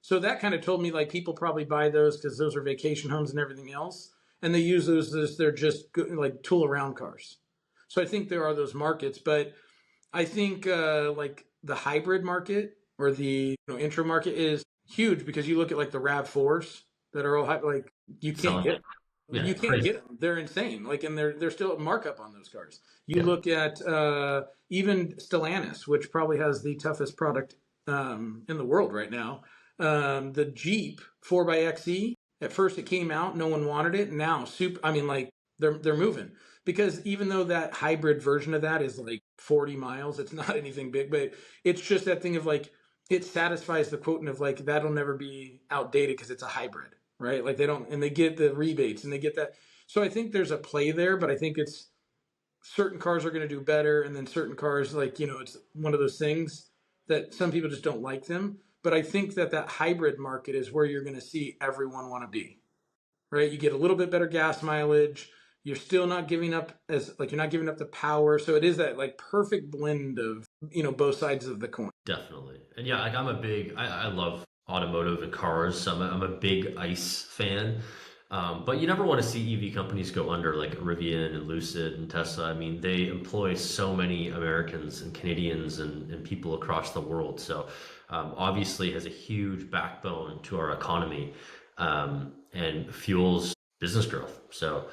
So that kind of told me people probably buy those because those are vacation homes and everything else. And they use those as they're just tool around cars. So I think there are those markets, but I think the hybrid market or the intro market is huge because you look at the RAV4s that are all you can't get them. Yeah, you can't get them. They're insane. And they're still a markup on those cars. You look at even Stellantis, which probably has the toughest product in the world right now. The Jeep 4xE. At first it came out, no one wanted it. Now they're moving. Because even though that hybrid version of that is 40 miles, it's not anything big, but it's just that thing of it satisfies the quotient of that'll never be outdated because it's a hybrid, right? They don't, and they get the rebates and they get that. So I think there's a play there, but I think it's certain cars are going to do better. And then certain cars, it's one of those things that some people just don't like them. But I think that hybrid market is where you're going to see everyone want to be, right? You get a little bit better gas mileage. You're still not giving up you're not giving up the power. So it is that perfect blend of, both sides of the coin. Definitely. And yeah, I'm a big, I love automotive and cars. I'm a big ICE fan. But you never want to see EV companies go under, like Rivian and Lucid and Tesla. I mean, they employ so many Americans and Canadians and people across the world. So obviously has a huge backbone to our economy and fuels business growth. So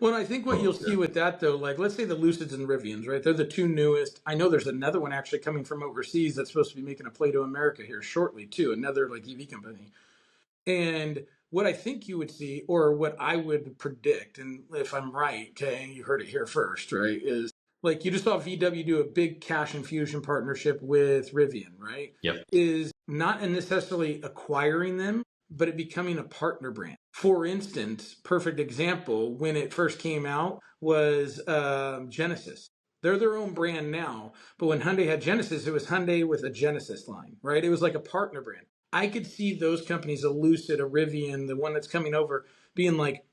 Well, I think what you'll see with that, though, like let's say the Lucids and Rivians, right? They're the two newest. I know there's another one actually coming from overseas that's supposed to be making a play to America here shortly, too. Another like EV company. And what I think you would see, or what I would predict, and if I'm right, okay, you heard it here first, right? Is like you just saw VW do a big cash infusion partnership with Rivian, right? yep. Is not necessarily acquiring them, but it becoming a partner brand. For instance, perfect example when it first came out was Genesis. They're their own brand now, but when Hyundai had Genesis, it was Hyundai with a Genesis line, right? It was like a partner brand. I could see those companies, a Lucid, a Rivian, the one that's coming over, being like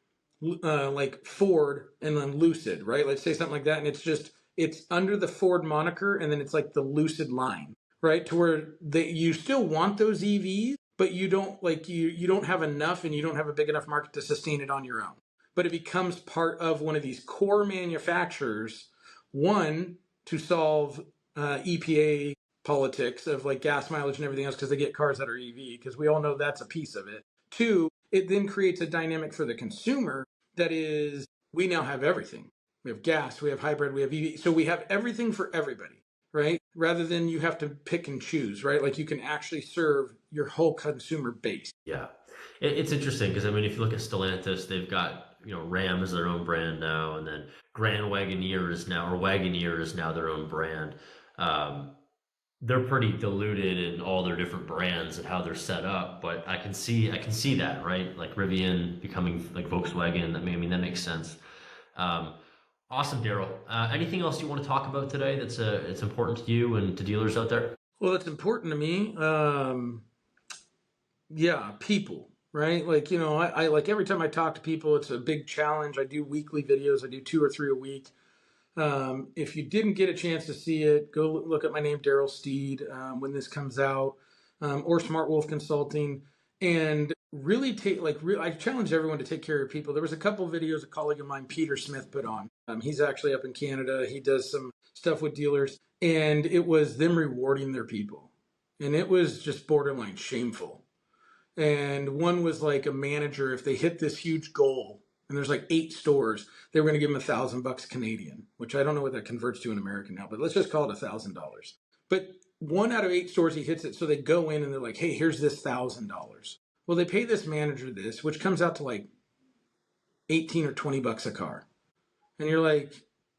Ford and then Lucid, right? Let's say something like that, and it's under the Ford moniker, and then it's like the Lucid line, right? To where you still want those EVs, but you don't like you don't have enough, and you don't have a big enough market to sustain it on your own. But it becomes part of one of these core manufacturers, one to solve EPA politics of like gas mileage and everything else because they get cars that are EV, because we all know that's a piece of it. Two, it then creates a dynamic for the consumer that is, we now have everything. We have gas, we have hybrid, we have EV. So we have everything for everybody, right? Rather than you have to pick and choose, right? Like you can actually serve your whole consumer base. Yeah, it's interesting because I mean, if you look at Stellantis, they've got Ram as their own brand now, and then Grand Wagoneer is now, or Wagoneer is now their own brand. Um, they're pretty diluted in all their different brands and how they're set up, but I can see that, right? Like Rivian becoming like Volkswagen. I mean that makes sense. Um, awesome, Daryl. Anything else you want to talk about today that's it's important to you and to dealers out there? Well, it's important to me. Yeah, people, right? Like, I like every time I talk to people, it's a big challenge. I do weekly videos, I do 2 or 3 a week. If you didn't get a chance to see it, go look at my name, Darrell Steed, when this comes out, or Smart Wolf Consulting, and really I challenge everyone to take care of people. There was a couple videos a colleague of mine, Peter Smith, put on. He's actually up in Canada. He does some stuff with dealers, and it was them rewarding their people, and it was just borderline shameful. And one was like a manager, if they hit this huge goal, and there's like 8 stores, they were going to give them $1,000 Canadian, which I don't know what that converts to in American now, but let's just call it $1,000. But 1 out of 8 stores he hits it, so they go in and they're like, hey, here's this $1,000. Well, they pay this manager this, which comes out to like 18 or $20 a car. And you're like,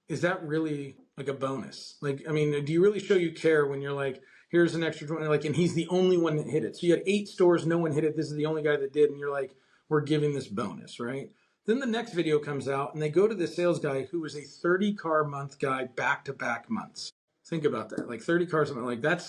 is that really like a bonus? Like, I mean, do you really show you care when you're like, here's an extra 20, like, and he's the only one that hit it. So you had 8 stores, no one hit it. This is the only guy that did. And you're like, we're giving this bonus, right? Then the next video comes out and they go to the sales guy who was a 30 car month guy back to back months. Think about that. Like 30 cars a month, like that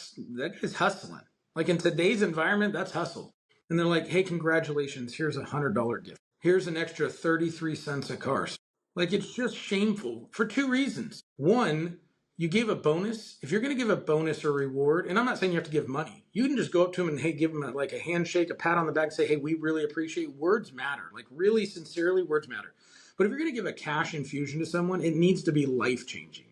is hustling. Like in today's environment, that's hustle. And they're like, hey, congratulations. Here's $100 gift. Here's an extra 33 cents a car. Like, it's just shameful for 2 reasons. One, you gave a bonus. If you're going to give a bonus or reward, and I'm not saying you have to give money, you can just go up to them and, hey, give them like a handshake, a pat on the back, and say, hey, we really appreciate. Words matter. Like, really sincerely, words matter. But if you're going to give a cash infusion to someone, it needs to be life changing.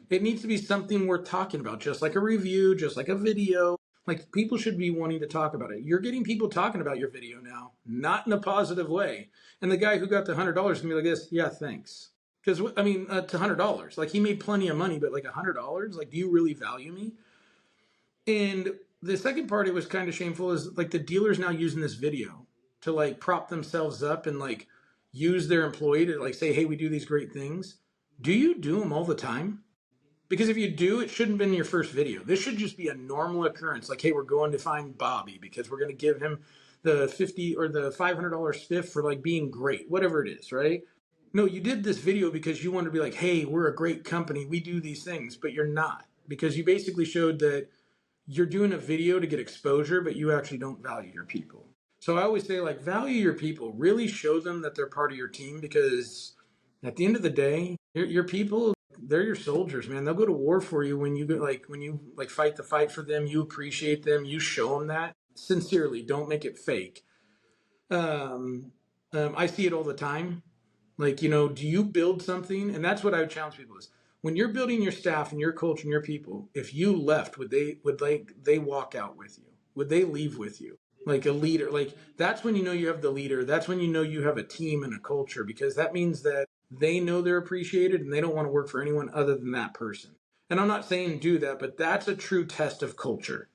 It needs to be something worth talking about, just like a review, just like a video. Like, people should be wanting to talk about it. You're getting people talking about your video now, not in a positive way. And the guy who got the $100 can be like this, yeah, thanks. Because, I mean, to $100, like he made plenty of money, but like $100, like, do you really value me? And the second part, it was kind of shameful, is like the dealers now using this video to like prop themselves up and like use their employee to like say, hey, we do these great things. Do you do them all the time? Because if you do, it shouldn't have been your first video. This should just be a normal occurrence. Like, hey, we're going to find Bobby because we're going to give him the 50 or the $500 spiff for like being great, whatever it is, right? No, you did this video because you wanted to be like, hey, we're a great company. We do these things, but you're not, because you basically showed that you're doing a video to get exposure, but you actually don't value your people. So I always say, like, value your people. Really show them that they're part of your team, because at the end of the day, your people, they're your soldiers, man. They'll go to war for you when you fight the fight for them. You appreciate them. You show them that. sincerely. Don't make it fake. I see it all the time. Like, do you build something? And that's what I would challenge people is when you're building your staff and your culture and your people, if you left, would they walk out with you? Would they leave with you? Like a leader, like that's when you have the leader. That's when you have a team and a culture, because that means that they know they're appreciated and they don't want to work for anyone other than that person. And I'm not saying do that, but that's a true test of culture.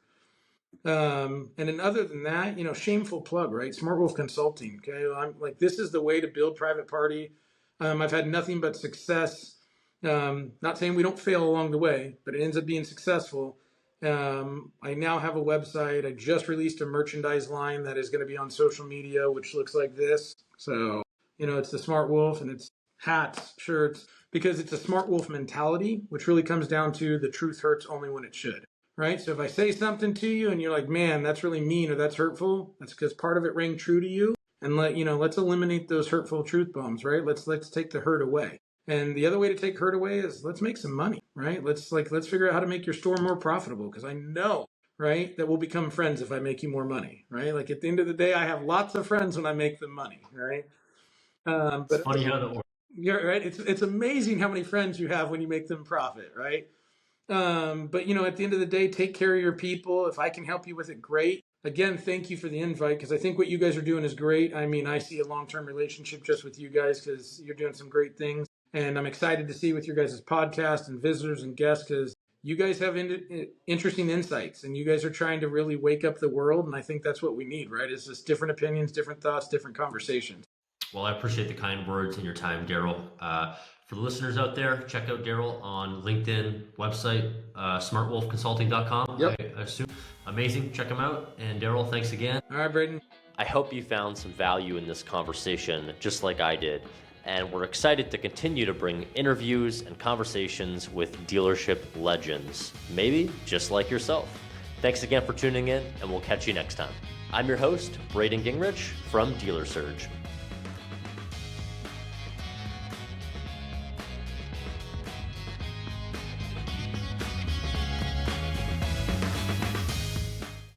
And then other than that, shameful plug, right? Smart Wolf Consulting. Okay. I'm like, this is the way to build private party. I've had nothing but success. Not saying we don't fail along the way, but it ends up being successful. I now have a website. I just released a merchandise line that is going to be on social media, which looks like this. So, it's the Smart Wolf, and it's hats, shirts, because it's a Smart Wolf mentality, which really comes down to the truth hurts only when it should. Right? So if I say something to you and you're like, man, that's really mean or that's hurtful, that's because part of it rang true to you. And let's eliminate those hurtful truth bombs, right? Let's take the hurt away. And the other way to take hurt away is let's make some money, right? Let's figure out how to make your store more profitable, because I know, right, that we'll become friends if I make you more money, right? Like at the end of the day, I have lots of friends when I make them money, right? But it's funny how that works. You're right. It's amazing how many friends you have when you make them profit, right? But at the end of the day, take care of your people. If I can help you with it, great. Again, thank you for the invite, because I think what you guys are doing is great. I mean, I see a long-term relationship just with you guys because you're doing some great things. And I'm excited to see with your guys' podcast and visitors and guests, because you guys have interesting insights and you guys are trying to really wake up the world. And I think that's what we need, right? It's just different opinions, different thoughts, different conversations. Well, I appreciate the kind words and your time, Darrell. For the listeners out there, check out Darrell on LinkedIn, website, smartwolfconsulting.com. Yep. I assume. Amazing. Check them out. And Darrell, thanks again. All right, Braden. I hope you found some value in this conversation, just like I did. And we're excited to continue to bring interviews and conversations with dealership legends, maybe just like yourself. Thanks again for tuning in, and we'll catch you next time. I'm your host, Braden Gingrich from Dealer Surge.